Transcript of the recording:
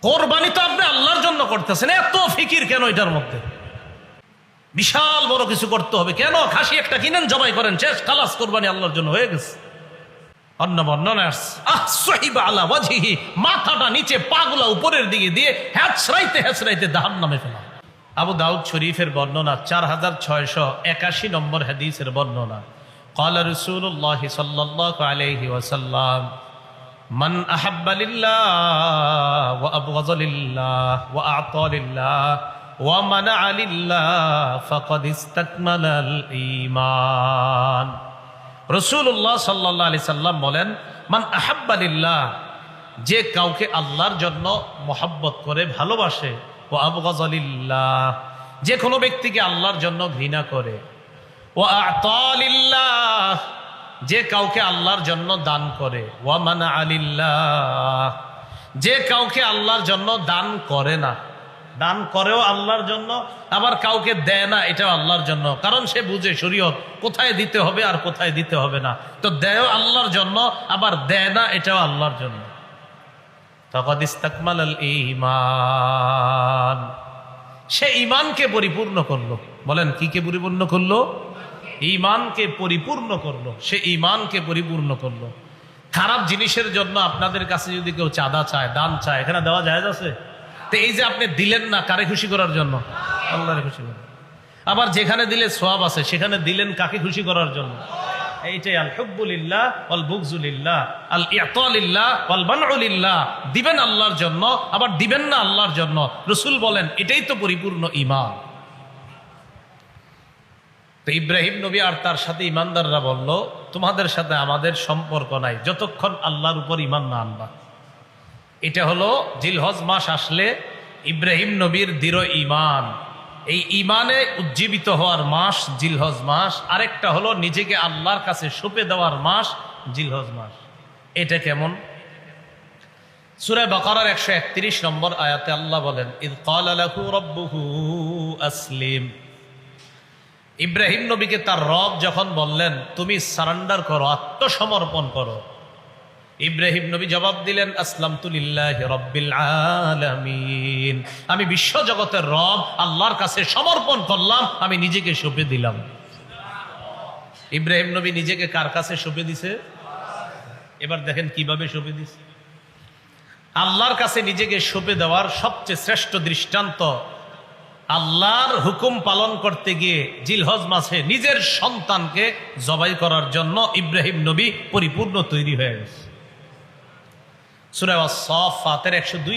কোরবানি তো আপনি আল্লাহর জন্য করতেছেন, এত ফিকির কেন এটার মধ্যে? বিশাল বড় কিছু করতে হবে কেন? খাসি একটা কিনেন, জবাই করেন, শেষ, খালাস, কোরবানি আল্লাহর জন্য হয়ে গেছে। অন্য বর্ণনা আলা ওয়াজহিহি, মাথাটা নিচে, পাগুলা উপরের দিকে দিয়ে হেঁচড়াইতে হেঁচড়াইতে জাহান্নামে ফেলা। আবু দাউদ শরীফের বর্ণনা 4681 নম্বর হাদিসের বর্ণনা। قال رسول الله صلى الله عليه وسلم من أحب لله وأبغض لله وأعطى لله ومنع لله فقد استكمل الإيمان। রাসূলুল্লাহ সাল্লাল্লাহু আলাইহি সাল্লাম বলেন, মান আহাব্বা লিল্লাহ, যে কাউকে আল্লাহর জন্য মহব্বত করে, ভালোবাসে, ও আবগাযা লিল্লাহ, যে কোনো ব্যক্তিকে আল্লাহর জন্য ঘৃণা করে, ও আ'তা লিল্লাহ, যে কাউকে আল্লাহর জন্য দান করে, ওয়া মানা'a লিল্লাহ, যে কাউকে আল্লাহর জন্য দান করে না, দান করেও আল্লাহর জন্য, আবার কাউকে দেয় না, এটাও আল্লাহর জন্য, কারণ সে বুঝে শরীয়ত কোথায় দিতে হবে আর কোথায় দিতে হবে না, তো দেয়ও আল্লাহর জন্য, আবার দেয় না, এটাও আল্লাহর জন্য। ফাকাদ ইসতাকমালাল ঈমান, সে ঈমানকে পরিপূর্ণ করলো। বলেন কি কে পরিপূর্ণ করলো? ঈমানকে পরিপূর্ণ করলো, সে ঈমানকে পরিপূর্ণ করলো। খারাপ জিনিসের জন্য আপনাদের কাছে যদি কেউ চাঁদা চায়, দান চায়, এখানে দেওয়া জায়েজ আছে? তো এই যে আপনি দিলেন না, কারে খুশি করার জন্য? আল্লাহরে খুশি করার। আবার যেখানে দিলে সওয়াব আছে, সেখানে দিলেন কাকে খুশি করার জন্য? এইটাই আল হুব্বু লিল্লাহ ওয়াল বুগযু লিল্লাহ, আল ইতা লিল্লাহ ওয়াল মানউ লিল্লাহ। দিবেন আল্লাহর জন্য, আবার দিবেন না আল্লাহর জন্য। রাসূল বলেন এটাই তো পরিপূর্ণ ঈমান। তো ইব্রাহিম নবী আর তার সাথে ঈমানদাররা বলল, তোমাদের সাথে আমাদের সম্পর্ক নাই যতক্ষণ আল্লাহর উপর ঈমান না আনবা। এটা হলো জিলহজ মাস আসলে ইব্রাহিম নবীর দৃঢ় ঈমান, এই ঈমানে উজ্জীবিত হওয়ার মাস জিলহজ মাস। আরেকটা হলো নিজেকে আল্লাহর কাছে সঁপে দেওয়ার মাস জিলহজ মাস। এটা কেমন? সূরা বাকারার 131 নম্বর আয়াতে আল্লাহ বলেন, ইয ক্বালা লাহু রাব্বুহু আসলিম। ইব্রাহিম নবীকে তার রব যখন বললেন তুমি সারেন্ডার করো, আত্মসমর্পণ করো, ইব্রাহিম নবী জবাব দিলেন, আসলামতু লিল্লাহি রাব্বিল আলামিন, আমি বিশ্ব জগতের রব আল্লাহর কাছে সমর্পণ করলাম, আমি নিজেকে সঁপে দিলাম। ইব্রাহিম নবী নিজেকে কার কাছে সঁপে দিছে? এবার দেখেন কিভাবে সঁপে দিছে। আল্লাহর কাছে নিজেকে সঁপে দেওয়ার সবচেয়ে শ্রেষ্ঠ দৃষ্টান্ত, আল্লাহর হুকুম পালন করতে গিয়ে জিলহজ মাসে নিজের সন্তানকে জবাই করার জন্য ইব্রাহিম নবী পরিপূর্ণ তৈরি হয়ে গেছে। সূরা আস-সাফফাতের 102